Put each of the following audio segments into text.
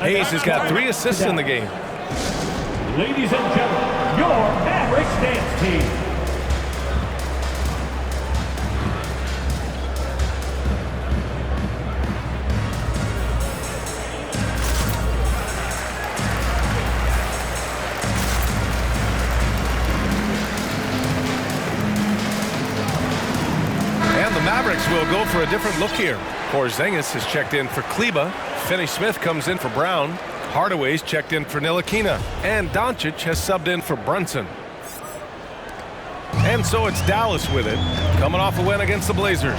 Hayes has got 3 assists in the game. Ladies and gentlemen, your Mavericks dance team. Mavericks will go for a different look here. Porzingis has checked in for Kleba. Finney-Smith comes in for Brown. Hardaway's checked in for Ntilikina. And Doncic has subbed in for Brunson. And so it's Dallas with it, coming off a win against the Blazers.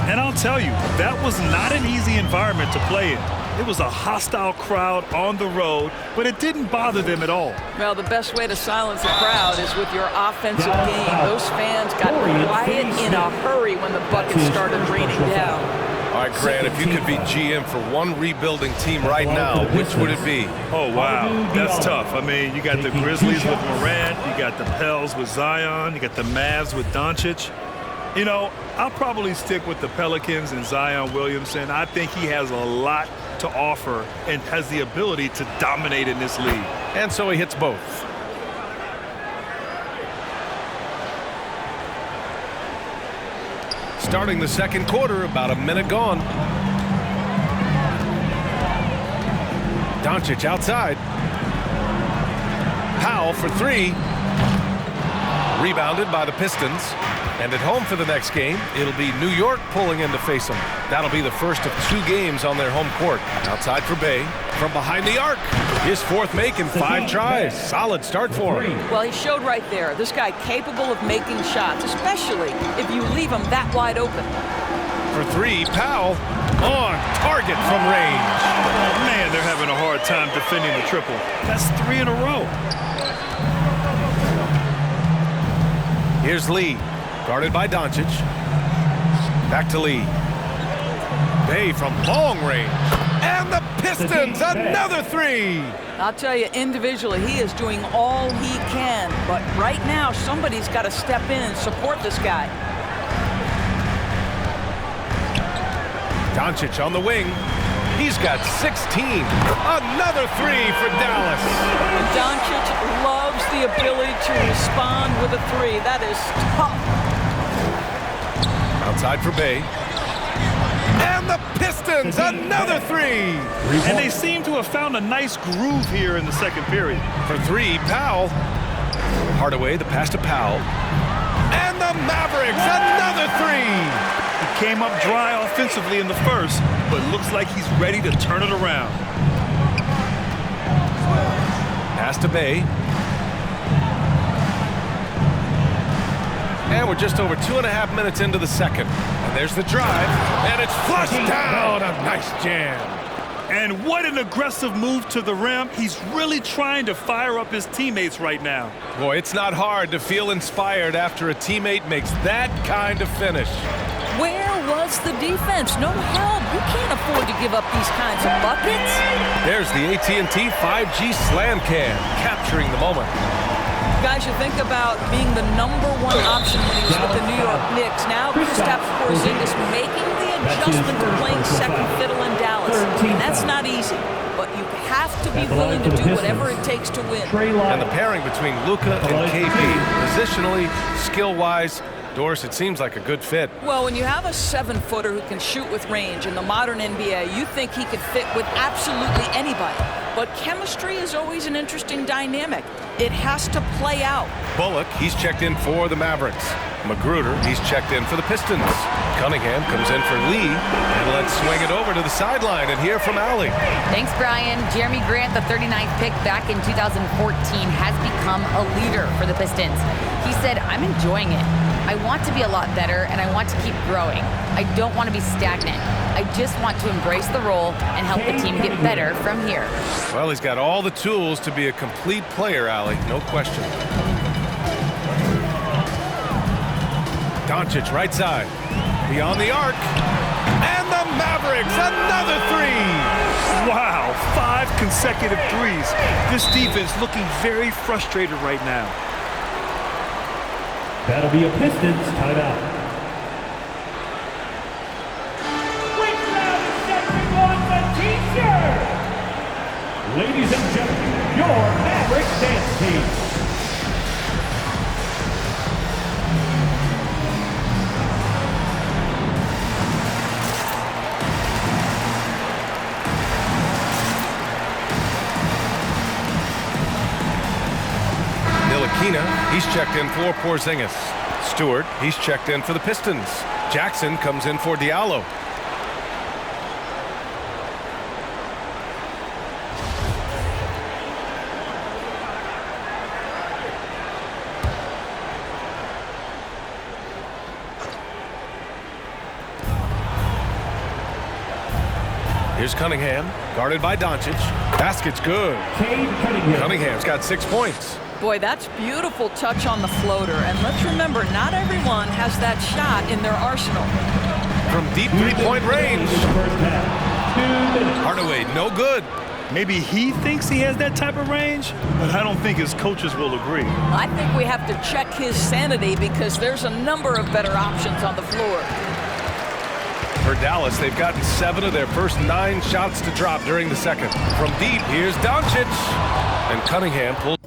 And I'll tell you, that was not an easy environment to play in. It was a hostile crowd on the road, but it didn't bother them at all. Well, the best way to silence a crowd is with your offensive game. Those fans got quiet in a hurry when the buckets started raining down. All right, Grant, if you could be GM for one rebuilding team right now, which would it be? Oh, wow. That's tough. I mean, you got the Grizzlies with Morant, you got the Pels with Zion, you got the Mavs with Doncic. You know, I'll probably stick with the Pelicans and Zion Williamson. I think he has a lot to offer and has the ability to dominate in this league. And so he hits both. Starting the second quarter, about a minute gone. Doncic outside. Powell for 3. Rebounded by the Pistons. And at home for the next game, it'll be New York pulling in to face them. That'll be the first of 2 games on their home court. Outside for Bey. From behind the arc. His 4th make in 5 tries. Solid start for him. Well, he showed right there. This guy capable of making shots, especially if you leave him that wide open. For 3, Powell on target from range. Oh, man, they're having a hard time defending the triple. That's 3 in a row. Here's Lee. Guarded by Doncic. Back to Lee. Bey from long range. And the Pistons, another 3. I'll tell you, individually, he is doing all he can. But right now, somebody's got to step in and support this guy. Doncic on the wing. He's got 16. Another 3 for Dallas. Doncic loves the ability to respond with a 3. That is tough. Outside for Bey. And the Pistons, another 3. And they seem to have found a nice groove here in the second period. For 3, Powell. Hardaway, the pass to Powell. And the Mavericks, another 3. He came up dry offensively in the first, but looks like he's ready to turn it around. Pass to Bey. And we're just over 2.5 minutes into the second. And there's the drive. And it's flushed down. A nice jam. And what an aggressive move to the rim. He's really trying to fire up his teammates right now. Boy, it's not hard to feel inspired after a teammate makes that kind of finish. Where was the defense? No help. You can't afford to give up these kinds of buckets. There's the AT&T 5G Slam Cam, capturing the moment. Guys, you think about being the #1 option when he was with the New York Knicks. Now Kristaps Porzingis making the adjustment to playing second fiddle in Dallas. And that's not easy, but you have to be willing to do whatever it takes to win. And the pairing between Luka and KP, positionally, skill-wise, Doris, it seems like a good fit. Well, when you have a 7-footer who can shoot with range in the modern NBA, you think he could fit with absolutely anybody. But chemistry is always an interesting dynamic. It has to play out. Bullock, he's checked in for the Mavericks. Magruder, he's checked in for the Pistons. Cunningham comes in for Lee. And let's swing it over to the sideline and hear from Allie. Thanks, Brian. Jeremy Grant, the 39th pick back in 2014, has become a leader for the Pistons. He said, "I'm enjoying it. I want to be a lot better, and I want to keep growing. I don't want to be stagnant. I just want to embrace the role and help the team get better from here." Well, he's got all the tools to be a complete player, Allie, no question. Doncic right side. Beyond the arc. And the Mavericks, another 3. Wow, 5 consecutive threes. This defense looking very frustrated right now. That'll be a Pistons timeout. Which round is set to go on the t-shirt? Ladies and gentlemen, your Mavericks dance team. Ntilikina, he's checked in for Porzingis. Stewart, he's checked in for the Pistons. Jackson comes in for Diallo. Here's Cunningham, guarded by Doncic. Basket's good. Cunningham's got 6 points. Boy, that's beautiful touch on the floater. And let's remember, not everyone has that shot in their arsenal. From deep three-point range. Hardaway, no good. Maybe he thinks he has that type of range, but I don't think his coaches will agree. I think we have to check his sanity because there's a number of better options on the floor. For Dallas, they've gotten 7 of their first 9 shots to drop during the second. From deep, here's Doncic. And Cunningham pulls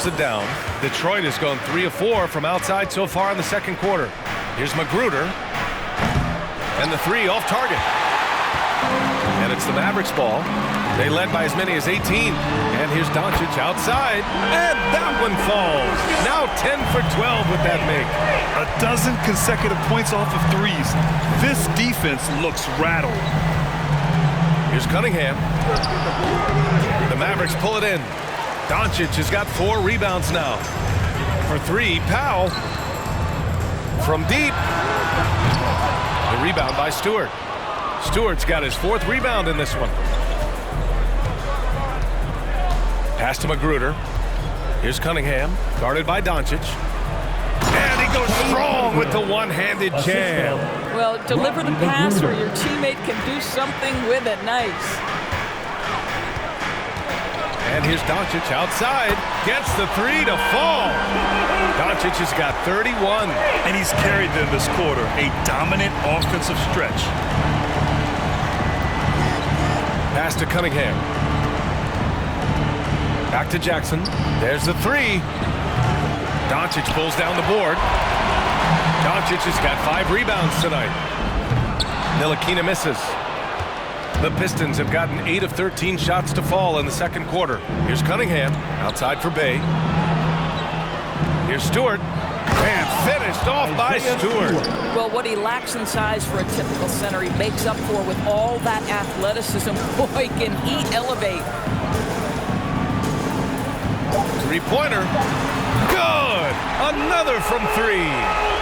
it down. Detroit has gone 3 of 4 from outside so far in the second quarter. Here's Magruder. And the 3 off target. And it's the Mavericks ball. They led by as many as 18. And here's Doncic outside. And that one falls. Now 10 for 12 with that make. 12 consecutive points off of threes. This defense looks rattled. Here's Cunningham. The Mavericks pull it in. Doncic has got 4 rebounds now. For 3, Powell. From deep. The rebound by Stewart. Stewart's got his 4th rebound in this one. Pass to Magruder. Here's Cunningham, guarded by Doncic. And he goes strong with the one-handed jam. Well, deliver the pass where your teammate can do something with it. Nice. And here's Doncic outside. Gets the 3 to fall. Doncic has got 31. And he's carried them this quarter. A dominant offensive stretch. Pass to Cunningham. Back to Jackson. There's the 3. Doncic pulls down the board. Doncic has got 5 rebounds tonight. Ntilikina misses. The Pistons have gotten 8 of 13 shots to fall in the second quarter. Here's Cunningham, outside for Bay. Here's Stewart, and finished off by Stewart. Well, what he lacks in size for a typical center, he makes up for with all that athleticism. Boy, can he elevate. 3-pointer. Good! Another from 3.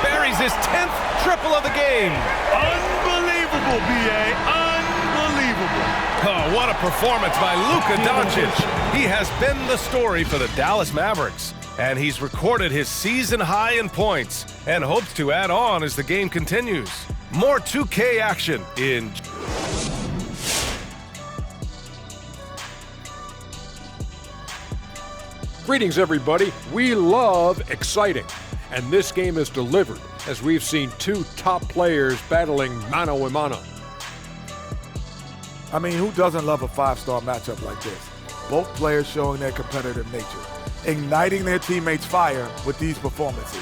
Buries his 10th triple of the game. Unbelievable, B.A. Unbelievable. Oh, what a performance by Luka Doncic. He has been the story for the Dallas Mavericks, and he's recorded his season high in points and hopes to add on as the game continues. More 2K action in... Greetings, everybody. We love exciting, and this game is delivered as we've seen 2 top players battling mano a mano. I mean, who doesn't love a 5-star matchup like this? Both players showing their competitive nature, igniting their teammates' fire with these performances.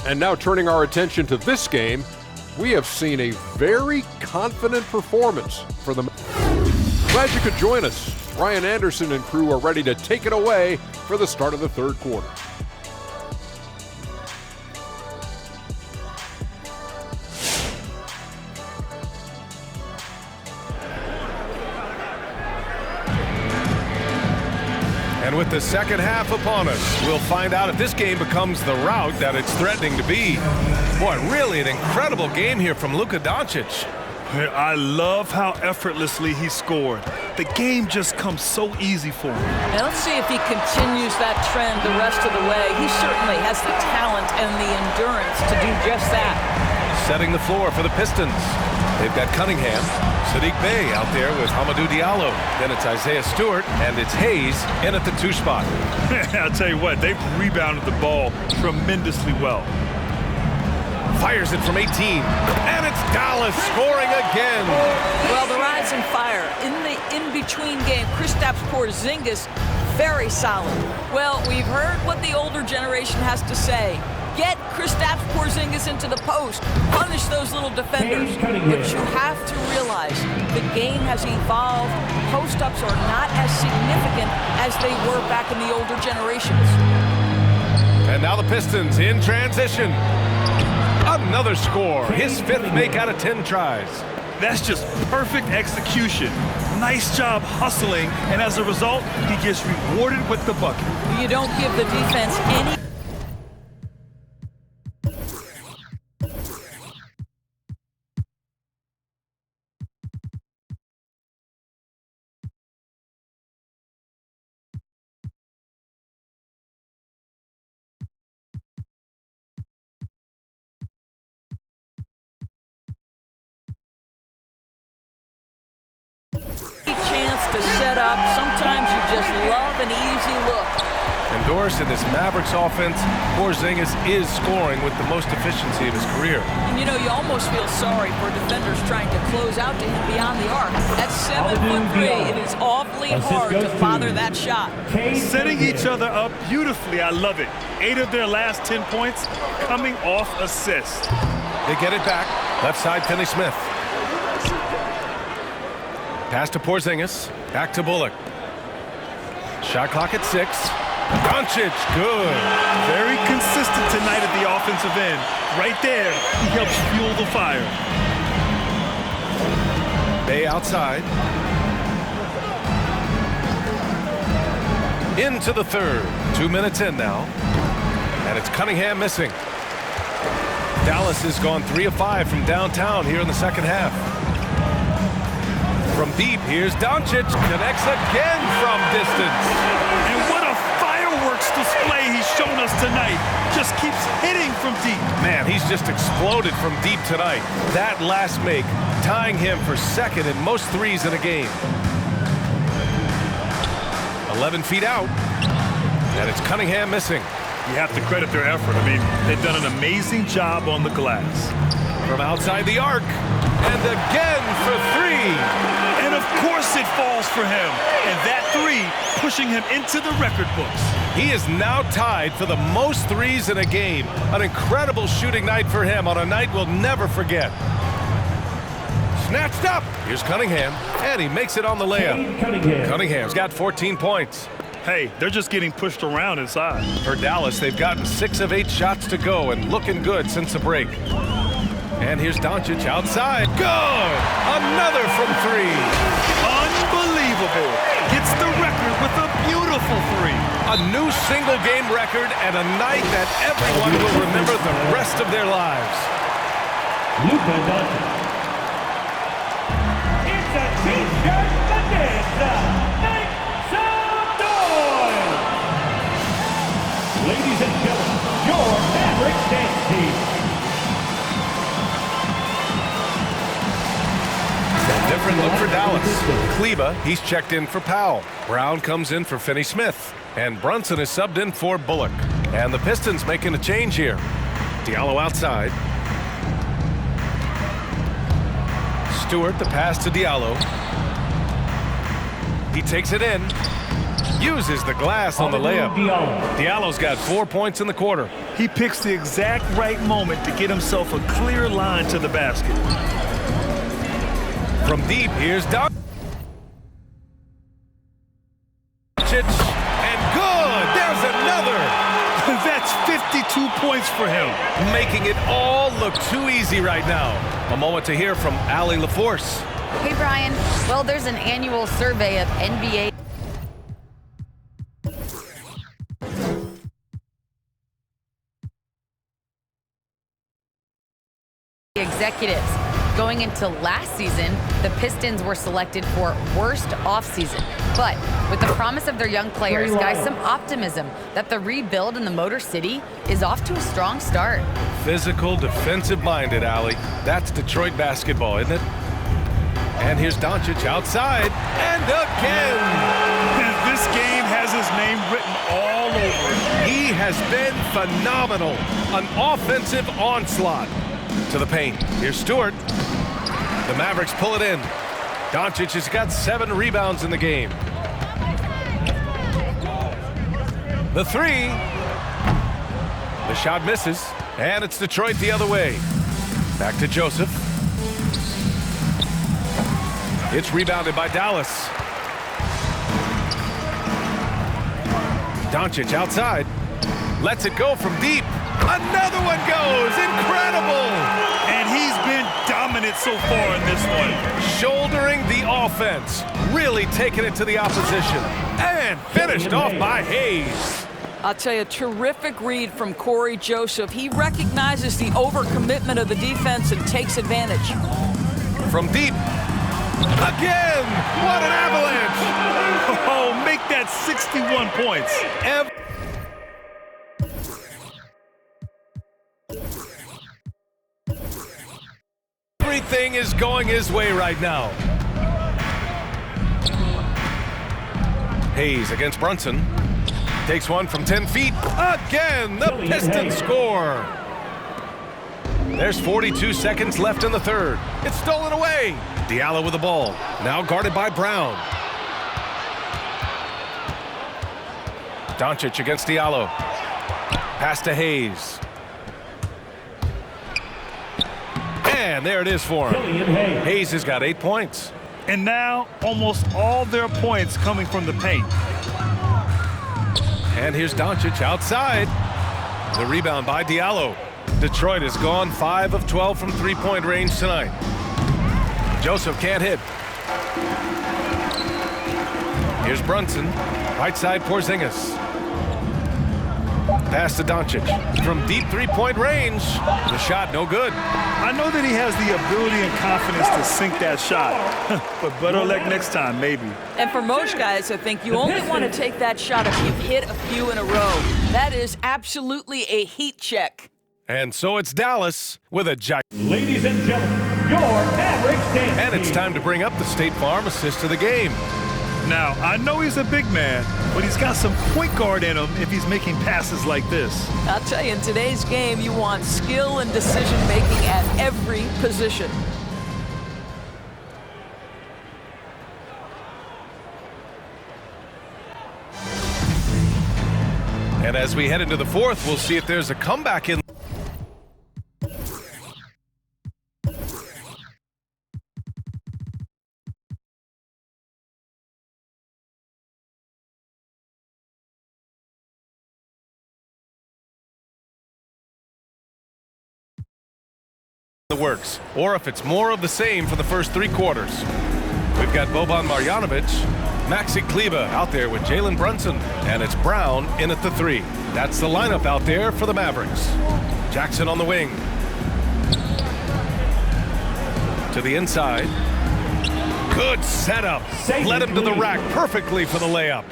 And now turning our attention to this game, we have seen a very confident performance for the... Glad you could join us. Ryan Anderson and crew are ready to take it away for the start of the third quarter. And with the second half upon us, we'll find out if this game becomes the rout that it's threatening to be. Boy, really an incredible game here from Luka Doncic. I love how effortlessly he scored. The game just comes so easy for him. Now let's see if he continues that trend the rest of the way. He certainly has the talent and the endurance to do just that. Setting the floor for the Pistons. They've got Cunningham. Sadiq Bey out there with Hamidou Diallo. Then it's Isaiah Stewart, and it's Hayes in at the 2 spot. I'll tell you what, they've rebounded the ball tremendously well. Fires it from 18, and it's Dallas scoring again. Well, the Rising Fire in the in-between game, Kristaps Porzingis, very solid. Well, we've heard what the older generation has to say. Get Kristaps Porzingis into the post, punish those little defenders. But you have to realize the game has evolved. Post-ups are not as significant as they were back in the older generations. And now the Pistons in transition. Another score, his 5th make out of 10 tries. That's just perfect execution. Nice job hustling, and as a result, he gets rewarded with the bucket. You don't give the defense any... chance to set up. Sometimes you just love an easy look. Endorsed in this Mavericks offense, Porzingis is scoring with the most efficiency of his career. And you know, you almost feel sorry for defenders trying to close out to him beyond the arc. At 7'3", it is awfully hard to bother that shot. Setting each other up beautifully, I love it. 8 of their last 10 points coming off assists. They get it back. Left side, Finney Smith. Pass to Porzingis. Back to Bullock. Shot clock at 6. Doncic, good. Very consistent tonight at the offensive end. Right there, he helps fuel the fire. Bey outside. Into the 3rd. 2 minutes in now. And it's Cunningham missing. Dallas has gone 3 of 5 from downtown here in the second half. From deep, here's Doncic. Connects again from distance. And what a fireworks display he's shown us tonight. Just keeps hitting from deep. Man, he's just exploded from deep tonight. That last make, tying him for 2nd in most threes in a game. 11 feet out. And it's Cunningham missing. You have to credit their effort. I mean, they've done an amazing job on the glass. From outside the arc. And again for 3. And of course it falls for him. And that 3 pushing him into the record books. He is now tied for the most threes in a game. An incredible shooting night for him on a night we'll never forget. Snatched up. Here's Cunningham. And he makes it on the layup. Cunningham's got 14 points. Hey, they're just getting pushed around inside. For Dallas, they've gotten 6 of 8 shots to go and looking good since the break. And here's Doncic outside. Good! Another from 3. Unbelievable. Gets the record with a beautiful 3. A new single-game record and a night that everyone will remember the rest of their lives. Luka Doncic. It's a T-shirt bonanza. Make some noise. Ladies and gentlemen, your Mavericks dance team. Different look for Dallas. Kleba, he's checked in for Powell. Brown comes in for Finney Smith. And Brunson is subbed in for Bullock. And the Pistons making a change here. Diallo outside. Stewart, the pass to Diallo. He takes it in. Uses the glass on the layup. Diallo's got 4 points in the quarter. He picks the exact right moment to get himself a clear line to the basket. From deep, here's Doncic. And good! There's another! That's 52 points for him. Making it all look too easy right now. A moment to hear from Allie LaForce. Hey, Brian. Well, there's an annual survey of NBA executives. Going into last season, the Pistons were selected for worst offseason. But with the promise of their young players, guys, some optimism that the rebuild in the Motor City is off to a strong start. Physical, defensive-minded, Allie. That's Detroit basketball, isn't it? And here's Doncic outside, and again. And this game has his name written all over it. He has been phenomenal. An offensive onslaught. To the paint. Here's Stewart. The Mavericks pull it in. Doncic has got 7 rebounds in the game. The three. The shot misses, and it's Detroit the other way. Back to Joseph. It's rebounded by Dallas. Doncic outside. Lets it go from deep. Another one goes. Incredible. And he's been dominant so far in this one. Shouldering the offense. Really taking it to the opposition. And finished off by Hayes. I'll tell you, terrific read from Corey Joseph. He recognizes the overcommitment of the defense and takes advantage. From deep. Again. What an avalanche. Oh, make that 61 points. Everything is going his way right now. Hayes against Brunson. Takes one from 10 feet. Again, the Pistons score. There's 42 seconds left in the third. It's stolen away. Diallo with the ball. Now guarded by Brown. Doncic against Diallo. Pass to Hayes. And there it is for him. Hayes has got 8 points. And now almost all their points coming from the paint. And here's Doncic outside. The rebound by Diallo. Detroit has gone 5 of 12 from three-point range tonight. Joseph can't hit. Here's Brunson. Right side, Porzingis. Pass to Doncic. From deep three-point range. The shot no good. I know that he has the ability and confidence to sink that shot. But better luck next time, maybe. And for most guys, I think you only want to take that shot if you've hit a few in a row. That is absolutely a heat check. And so it's Dallas with a giant. Ladies and gentlemen, your Mavericks dance And it's time to bring up the State Farm assist of the game. Now, I know he's a big man, but he's got some point guard in him if he's making passes like this. I'll tell you, in today's game, you want skill and decision-making at every position. And as we head into the fourth, we'll see if there's a comeback in. The works, or if it's more of the same for the first 3 quarters. We've got Boban Marjanovic, Maxi Kleber out there with Jalen Brunson, and it's Brown in at the 3. That's the lineup out there for the Mavericks. Jackson on the wing. To the inside. Good setup. Led him to the rack perfectly for the layup.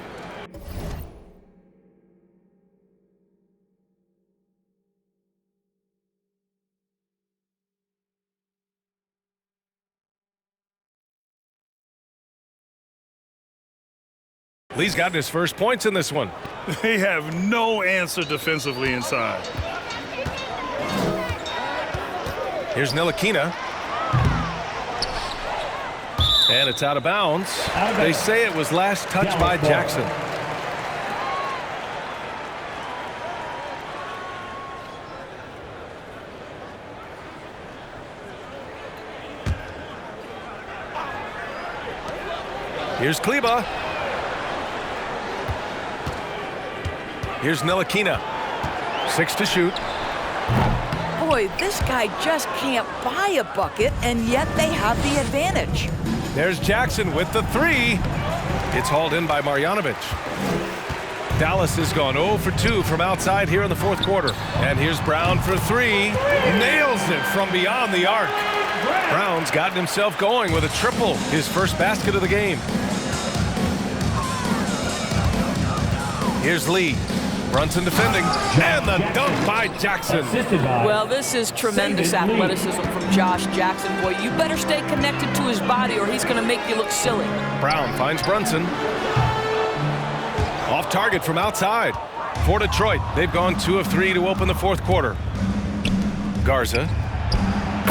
Lee's gotten his first points in this one. They have no answer defensively inside. Here's Ntilikina. And it's out of bounds. They say it was last touched by Jackson. Here's Kleber. Here's Ntilikina. 6 to shoot. Boy, this guy just can't buy a bucket, and yet they have the advantage. There's Jackson with the 3. It's hauled in by Marjanovic. Dallas has gone 0 for 2 from outside here in the fourth quarter. And here's Brown for 3. Nails it from beyond the arc. Brown's gotten himself going with a triple, his first basket of the game. Here's Lee. Brunson defending, and the dunk by Jackson. Assisted by Well, this is tremendous David Lee. athleticism from Josh Jackson. Boy, you better stay connected to his body or he's going to make you look silly. Brown finds Brunson. Off target from outside. For Detroit, they've gone 2 of 3 to open the fourth quarter. Garza.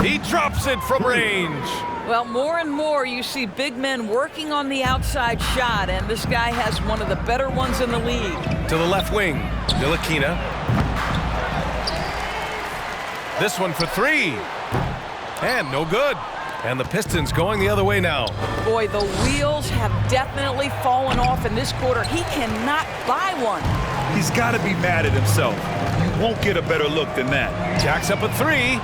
He drops it from range. Well, more and more you see big men working on the outside shot, and this guy has one of the better ones in the league. To the left wing, Ntilikina. This one for 3. And no good. And the Pistons going the other way now. Boy, the wheels have definitely fallen off in this quarter. He cannot buy one. He's got to be mad at himself. You won't get a better look than that. Jack's up at 3.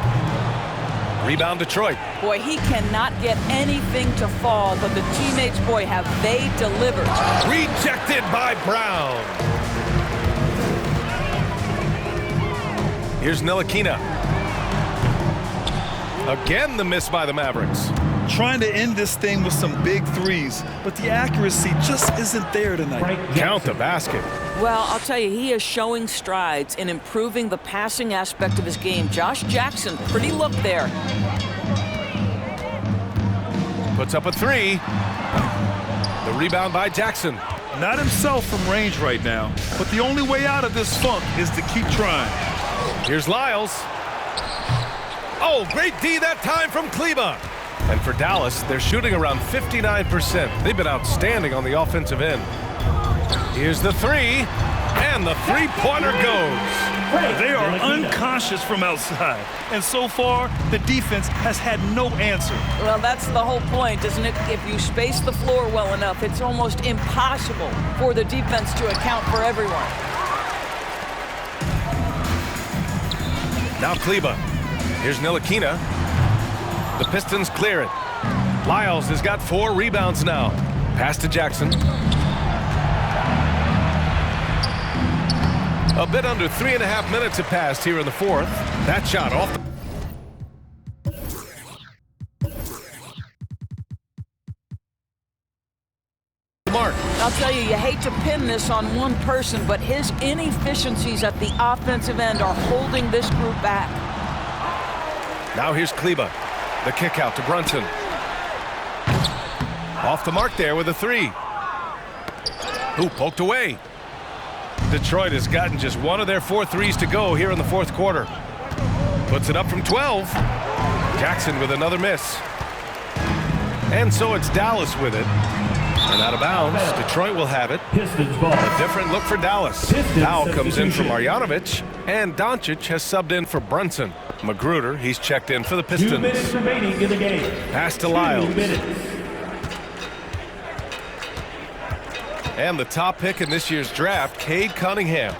Rebound Detroit. Boy, he cannot get anything to fall, but the teammates, boy, have they delivered. Rejected by Brown. Here's Ntilikina. Again, the miss by the Mavericks. Trying to end this thing with some big threes, but the accuracy just isn't there tonight. Count the basket. Well, I'll tell you, he is showing strides in improving the passing aspect of his game. Josh Jackson, pretty look there. Puts up a 3. The rebound by Jackson. Not himself from range right now, but the only way out of this funk is to keep trying. Here's Lyles. Oh, great D that time from Kleba. And for Dallas, they're shooting around 59%. They've been outstanding on the offensive end. Here's the 3, and the three-pointer goes. They are unconscious from outside, and so far, the defense has had no answer. Well, that's the whole point, isn't it? If you space the floor well enough, it's almost impossible for the defense to account for everyone. Now Kleba. Here's Ntilikina. The Pistons clear it. Lyles has got 4 rebounds now. Pass to Jackson. A bit under 3.5 minutes have passed here in the fourth. That shot off the mark. I'll tell you hate to pin this on one person, but his inefficiencies at the offensive end are holding this group back. Now here's Kleba. The kick out to Brunson. Off the mark there with a 3. Ooh, poked away. Detroit has gotten just one of their 4 threes to go here in the fourth quarter. Puts it up from 12. Jackson with another miss. And so it's Dallas with it. And out of bounds, Detroit will have it. Pistons ball. A different look for Dallas. Foul comes in for Marjanovic, and Doncic has subbed in for Brunson. Magruder, he's checked in for the 2 Pistons. minutes remaining in the game. Pass to Lyles. 2 minutes. And the top pick in this year's draft, Cade Cunningham.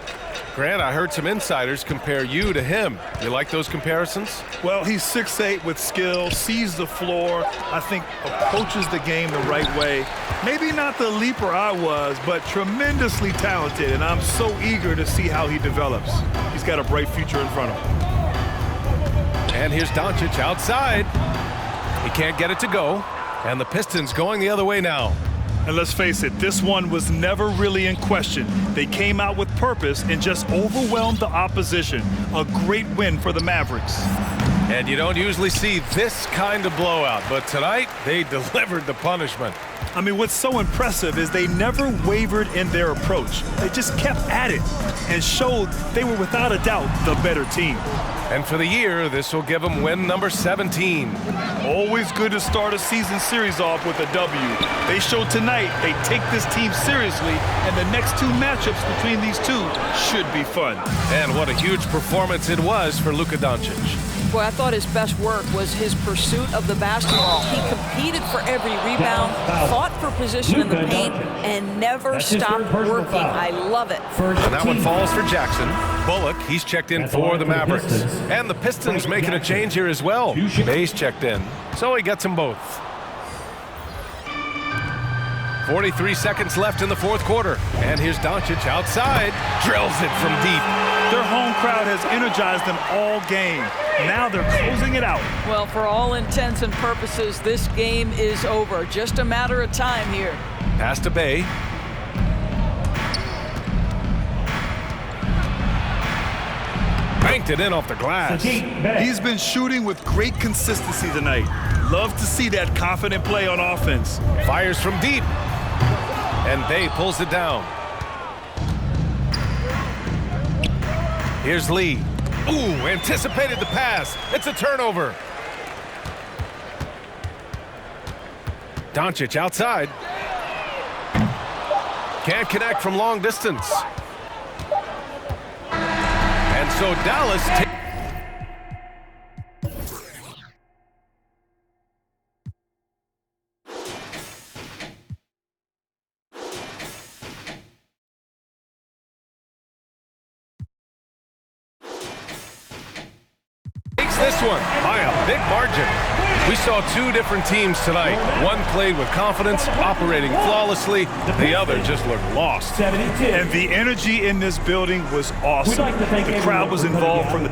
Grant, I heard some insiders compare you to him. You like those comparisons? Well, he's 6'8" with skill, sees the floor, I think approaches the game the right way. Maybe not the leaper I was, but tremendously talented, and I'm so eager to see how he develops. He's got a bright future in front of him. And here's Doncic outside. He can't get it to go. And the Pistons going the other way now. And let's face it, this one was never really in question. They came out with purpose and just overwhelmed the opposition. A great win for the Mavericks. And you don't usually see this kind of blowout, but tonight they delivered the punishment. I mean, what's so impressive is they never wavered in their approach. They just kept at it and showed they were without a doubt the better team. And for the year, this will give them win number 17. Always good to start a season series off with a W. They showed tonight they take this team seriously, and the next 2 matchups between these two should be fun. And what a huge performance it was for Luka Doncic. Boy, I thought his best work was his pursuit of the basketball. He competed for every rebound, fought for position in the paint, and never stopped working. I love it. And that one falls for Jackson. Bullock, he's checked in for the Mavericks. And the Pistons making a change here as well. Bay's checked in, so he gets them both. 43 seconds left in the fourth quarter. And here's Doncic outside. Drills it from deep. Their home crowd has energized them all game. Now they're closing it out. Well, for all intents and purposes, this game is over. Just a matter of time here. Pass to Bay. Cranked it in off the glass. He's been shooting with great consistency tonight. Love to see that confident play on offense. Fires from deep. And Bay pulls it down. Here's Lee. Ooh, anticipated the pass. It's a turnover. Doncic outside. Can't connect from long distance. And so Dallas takes this one by a big margin. We saw two different teams tonight. One played with confidence, operating flawlessly. The other just looked lost. And the energy in this building was awesome. The crowd was involved from the